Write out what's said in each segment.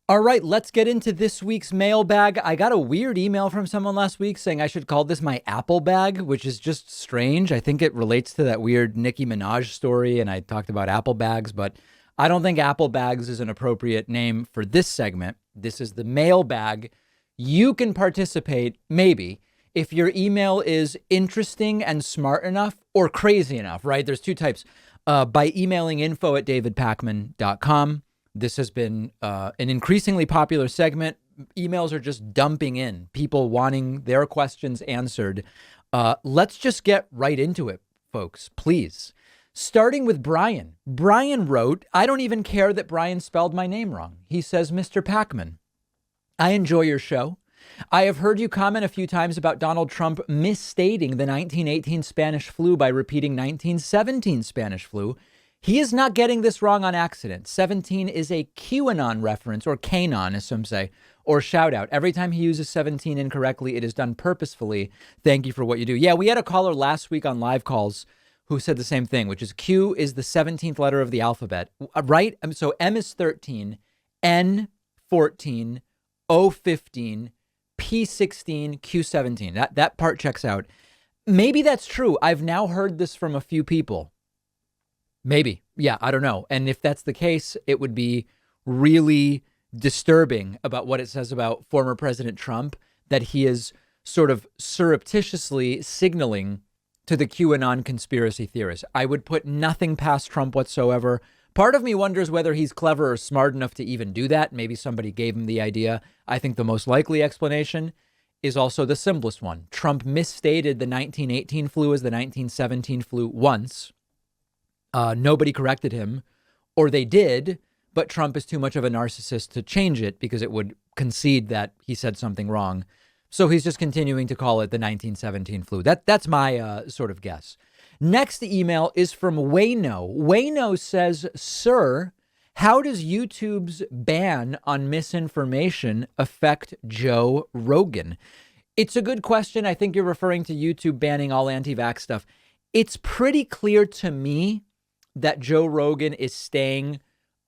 All right, let's get into this week's mailbag. I got a weird email from someone last week saying I should call this my Apple bag, which is just strange. I think it relates to that weird Nicki Minaj story, and I talked about Apple bags, but I don't think Apple bags is an appropriate name for this segment. This is the mailbag. You can participate, maybe, if your email is interesting and smart enough or crazy enough, right? There's two types. By emailing info@davidpakman.com. This has been an increasingly popular segment. Emails are just dumping in, people wanting their questions answered. Let's just get right into it, folks, please. Starting with Brian. Brian wrote, I don't even care that Brian spelled my name wrong. He says, Mr. Pakman, I enjoy your show. I have heard you comment a few times about Donald Trump misstating the 1918 Spanish flu by repeating 1917 Spanish flu. He is not getting this wrong on accident. 17 is a QAnon reference, or Canon, as some say, or shout out. Every time he uses 17 incorrectly, it is done purposefully. Thank you for what you do. Yeah, we had a caller last week on live calls who said the same thing, which is Q is the 17th letter of the alphabet, right? So M is 13, N 14, O 15, P 16, Q 17. That part checks out. Maybe that's true. I've now heard this from a few people. Maybe. Yeah, I don't know. And if that's the case, it would be really disturbing about what it says about former President Trump, that he is sort of surreptitiously signaling to the QAnon conspiracy theorists. I would put nothing past Trump whatsoever. Part of me wonders whether he's clever or smart enough to even do that. Maybe somebody gave him the idea. I think the most likely explanation is also the simplest one. Trump misstated the 1918 flu as the 1917 flu once. Nobody corrected him, or they did, but Trump is too much of a narcissist to change it because it would concede that he said something wrong. So he's just continuing to call it the 1917 flu. That's my sort of guess. Next email is from Wayno. Wayno says, Sir, how does YouTube's ban on misinformation affect Joe Rogan? It's a good question. I think you're referring to YouTube banning all anti-vax stuff. It's pretty clear to me that Joe Rogan is staying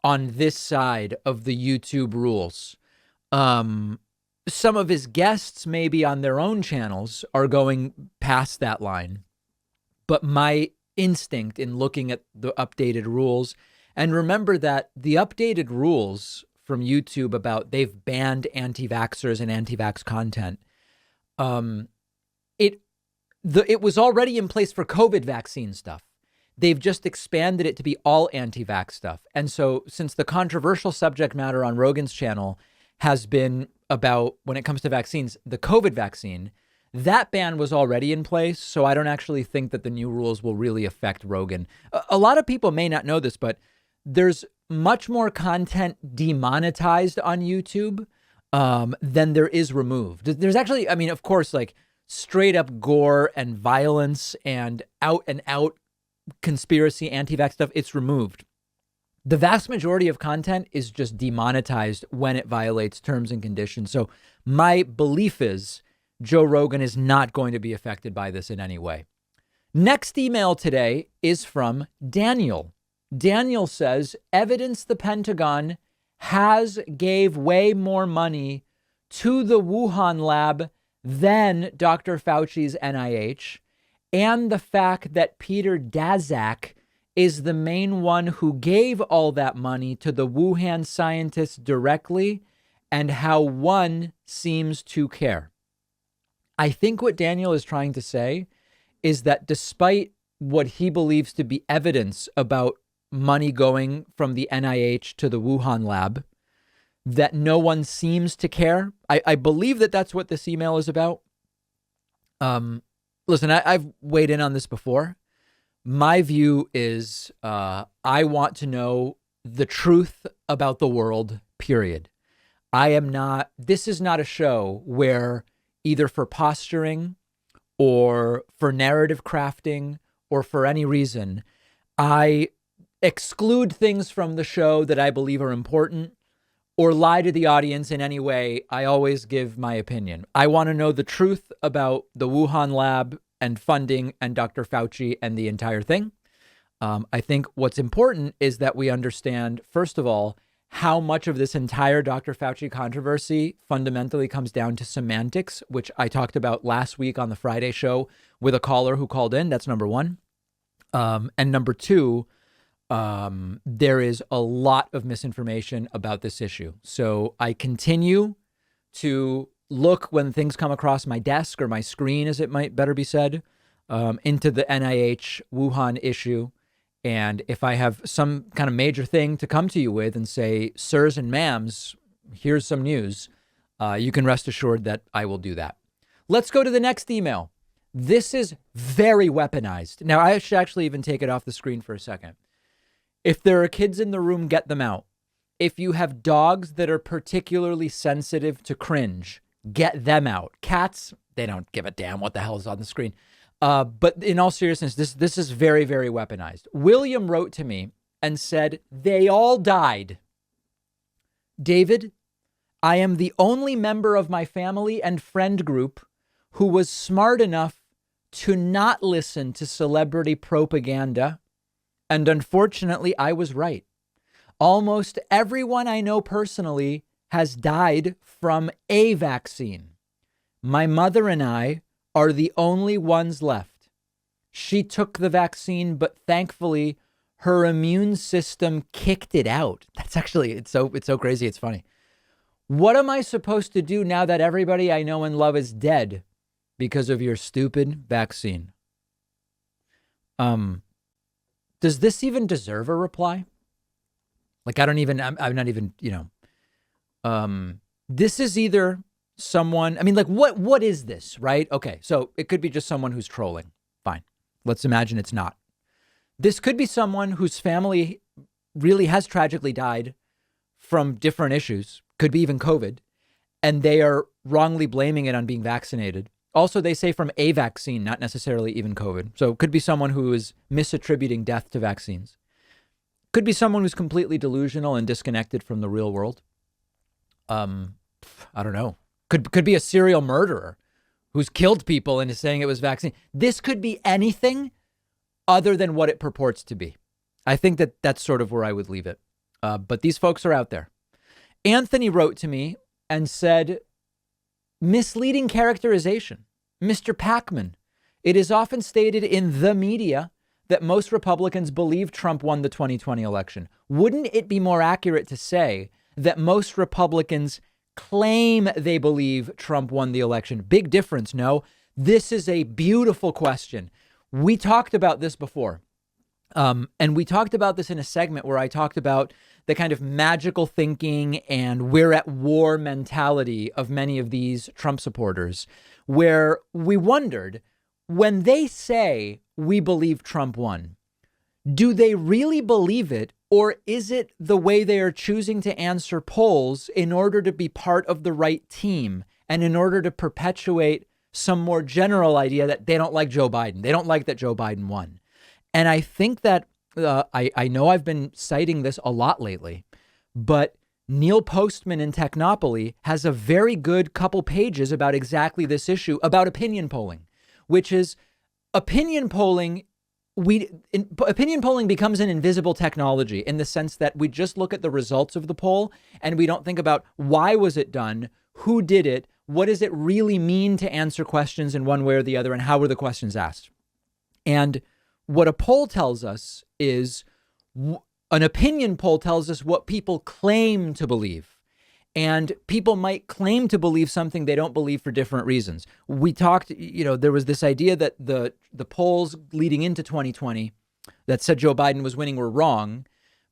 on this side of the YouTube rules. Some of his guests, maybe on their own channels, are going past that line. But my instinct in looking at the updated rules, and remember that the updated rules from YouTube about they've banned anti-vaxxers and anti-vax content, it was already in place for COVID vaccine stuff. They've just expanded it to be all anti-vax stuff. And so since the controversial subject matter on Rogan's channel has been about, when it comes to vaccines, the COVID vaccine, that ban was already in place. So I don't actually think that the new rules will really affect Rogan. A lot of people may not know this, but there's much more content demonetized on YouTube than there is removed. There's actually, I mean, of course, like straight up gore and violence and out conspiracy, anti-vax stuff, it's removed. The vast majority of content is just demonetized when it violates terms and conditions. So my belief is Joe Rogan is not going to be affected by this in any way. Next email today is from Daniel. Daniel says, evidence the Pentagon gave way more money to the Wuhan lab than Dr. Fauci's NIH, and the fact that Peter Daszak is the main one who gave all that money to the Wuhan scientists directly, and how one seems to care. I think what Daniel is trying to say is that despite what he believes to be evidence about money going from the NIH to the Wuhan lab, that no one seems to care. I believe that that's what this email is about. Listen, I've weighed in on this before. My view is I want to know the truth about the world, period. This is not a show where either for posturing or for narrative crafting or for any reason, I exclude things from the show that I believe are important or lie to the audience in any way. I always give my opinion. I want to know the truth about the Wuhan lab and funding and Dr. Fauci and the entire thing. I think what's important is that we understand, first of all, how much of this entire Dr. Fauci controversy fundamentally comes down to semantics, which I talked about last week on the Friday show with a caller who called in. That's number one. And number two, there is a lot of misinformation about this issue. So I continue to look when things come across my desk or my screen, as it might better be said, into the NIH Wuhan issue. And if I have some kind of major thing to come to you with and say, sirs and ma'ams, here's some news, you can rest assured that I will do that. Let's go to the next email. This is very weaponized. Now, I should actually even take it off the screen for a second. If there are kids in the room, get them out. If you have dogs that are particularly sensitive to cringe, get them out. Cats, they don't give a damn what the hell is on the screen. But in all seriousness, this is very, very weaponized. William wrote to me and said, they all died. David, I am the only member of my family and friend group who was smart enough to not listen to celebrity propaganda. And unfortunately, I was right. Almost everyone I know personally has died from a vaccine. My mother and I are the only ones left. She took the vaccine, but thankfully her immune system kicked it out. That's actually, it's so crazy. It's funny. What am I supposed to do now that everybody I know and love is dead because of your stupid vaccine? Does this even deserve a reply? Like, I'm not even, this is either someone, I mean, like, what is this, right? Okay, so it could be just someone who's trolling. Fine. Let's imagine it's not. This could be someone whose family really has tragically died from different issues, could be even COVID, and they are wrongly blaming it on being vaccinated. Also, they say from a vaccine, not necessarily even COVID. So it could be someone who is misattributing death to vaccines. Could be someone who's completely delusional and disconnected from the real world. I don't know. Could be a serial murderer who's killed people and is saying it was vaccine. This could be anything other than what it purports to be. I think that that's sort of where I would leave it. But these folks are out there. Anthony wrote to me and said, misleading characterization. Mr. Packman, it is often stated in the media that most Republicans believe Trump won the 2020 election. Wouldn't it be more accurate to say that most Republicans claim they believe Trump won the election? Big difference, no? This is a beautiful question. We talked about this before. And we talked about this in a segment where I talked about the kind of magical thinking and we're at war mentality of many of these Trump supporters, where we wondered, when they say we believe Trump won, do they really believe it? Or is it the way they are choosing to answer polls in order to be part of the right team and in order to perpetuate some more general idea that they don't like Joe Biden? They don't like that Joe Biden won. And I think that I know I've been citing this a lot lately, but Neil Postman in Technopoly has a very good couple pages about exactly this issue, about opinion polling, which is opinion polling. Opinion polling becomes an invisible technology in the sense that we just look at the results of the poll and we don't think about why was it done, who did it, what does it really mean to answer questions in one way or the other, and how were the questions asked. And what a poll tells us is an opinion poll tells us what people claim to believe. And people might claim to believe something they don't believe for different reasons. We talked, there was this idea that the polls leading into 2020 that said Joe Biden was winning were wrong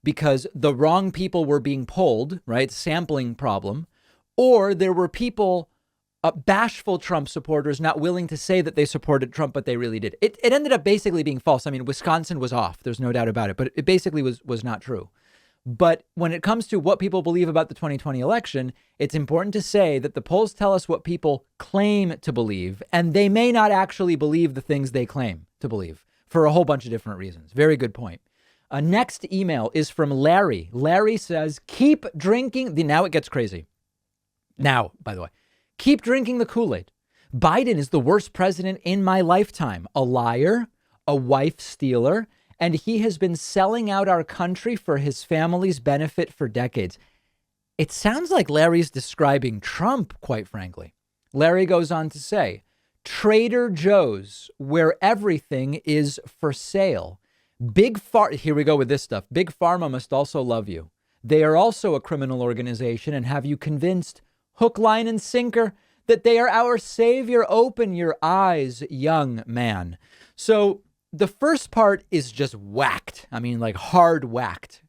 because the wrong people were being polled, right? Sampling problem. Or there were people, bashful Trump supporters, not willing to say that they supported Trump, but they really did. It ended up basically being false. I mean, Wisconsin was off. There's no doubt about it, but it basically was not true. But when it comes to what people believe about the 2020 election, it's important to say that the polls tell us what people claim to believe, and they may not actually believe the things they claim to believe for a whole bunch of different reasons. Very good point. Next email is from Larry. Larry says, keep drinking. Now it gets crazy. Now, by the way, keep drinking the Kool-Aid. Biden is the worst president in my lifetime. A liar, a wife stealer, and he has been selling out our country for his family's benefit for decades. It sounds like Larry's describing Trump, quite frankly. Larry goes on to say, Trader Joe's, where everything is for sale. Here we go with this stuff. Big Pharma must also love you. They are also a criminal organization and have you convinced, hook, line, and sinker, that they are our savior. Open your eyes, young man. So the first part is just whacked. I mean, like hard whacked.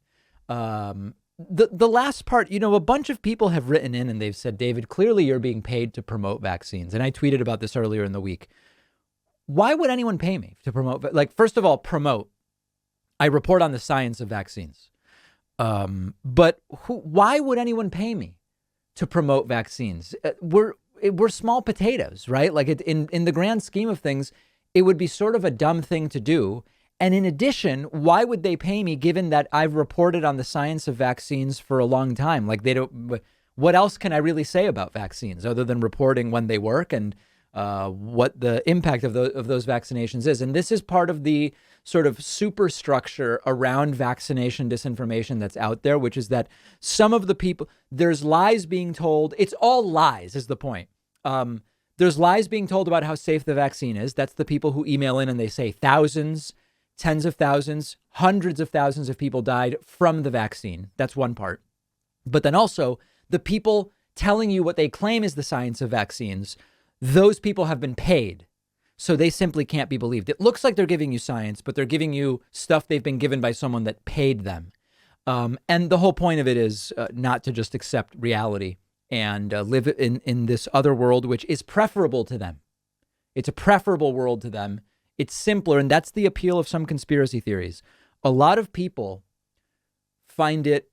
The last part, a bunch of people have written in and they've said, David, clearly you're being paid to promote vaccines. And I tweeted about this earlier in the week. Why would anyone pay me to promote? Like, first of all, promote. I report on the science of vaccines. But why would anyone pay me to promote vaccines? We're small potatoes, right? Like in the grand scheme of things, it would be sort of a dumb thing to do. And in addition, why would they pay me given that I've reported on the science of vaccines for a long time? Like what else can I really say about vaccines other than reporting when they work and what the impact of those vaccinations is? And this is part of the sort of superstructure around vaccination disinformation that's out there, which is that some of the people, there's lies being told. It's all lies is the point. There's lies being told about how safe the vaccine is. That's the people who email in and they say thousands, tens of thousands, hundreds of thousands of people died from the vaccine. That's one part. But then also the people telling you what they claim is the science of vaccines, those people have been paid. So they simply can't be believed. It looks like they're giving you science, but they're giving you stuff they've been given by someone that paid them. And the whole point of it is not to just accept reality and live in this other world, which is preferable to them. It's a preferable world to them. It's simpler. And that's the appeal of some conspiracy theories. A lot of people find it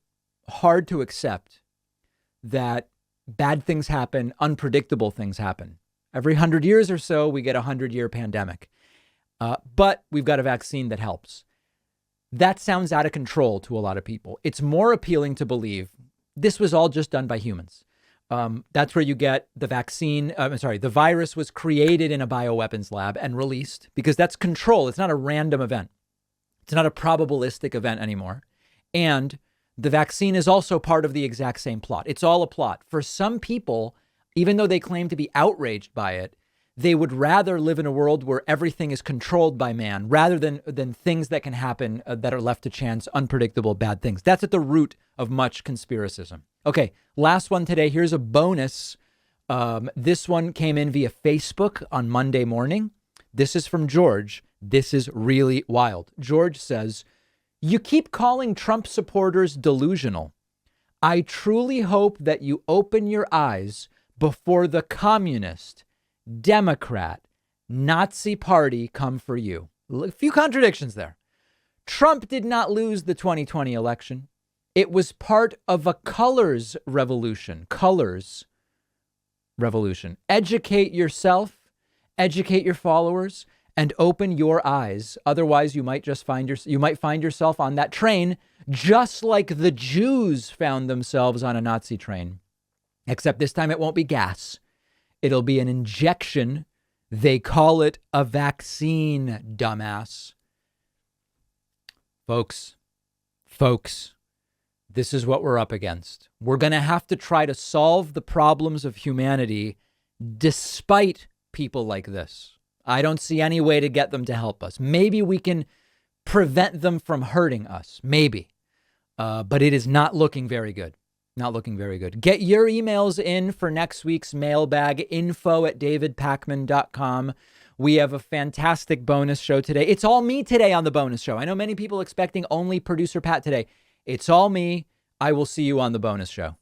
hard to accept that bad things happen, unpredictable things happen. Every 100 years or so, we get a 100-year pandemic. But we've got a vaccine that helps. That sounds out of control to a lot of people. It's more appealing to believe this was all just done by humans. That's where you get the vaccine. The virus was created in a bioweapons lab and released because that's control. It's not a random event. It's not a probabilistic event anymore. And the vaccine is also part of the exact same plot. It's all a plot. For some people, even though they claim to be outraged by it, they would rather live in a world where everything is controlled by man rather than things that can happen that are left to chance, unpredictable, bad things. That's at the root of much conspiracism. Okay, last one today. Here's a bonus. This one came in via Facebook on Monday morning. This is from George. This is really wild. George says, you keep calling Trump supporters delusional. I truly hope that you open your eyes before the communist, Democrat, Nazi party come for you. A few contradictions there. Trump did not lose the 2020 election. It was part of a colors revolution. Colors revolution. Educate yourself, educate your followers, and open your eyes. Otherwise, you might find yourself on that train, just like the Jews found themselves on a Nazi train. Except this time it won't be gas. It'll be an injection. They call it a vaccine, dumbass. Folks, this is what we're up against. We're going to have to try to solve the problems of humanity despite people like this. I don't see any way to get them to help us. Maybe we can prevent them from hurting us. Maybe. But it is not looking very good. Not looking very good. Get your emails in for next week's mailbag, info@davidpakman.com. We have a fantastic bonus show today. It's all me today on the bonus show. I know many people expecting only producer Pat today. It's all me. I will see you on the bonus show.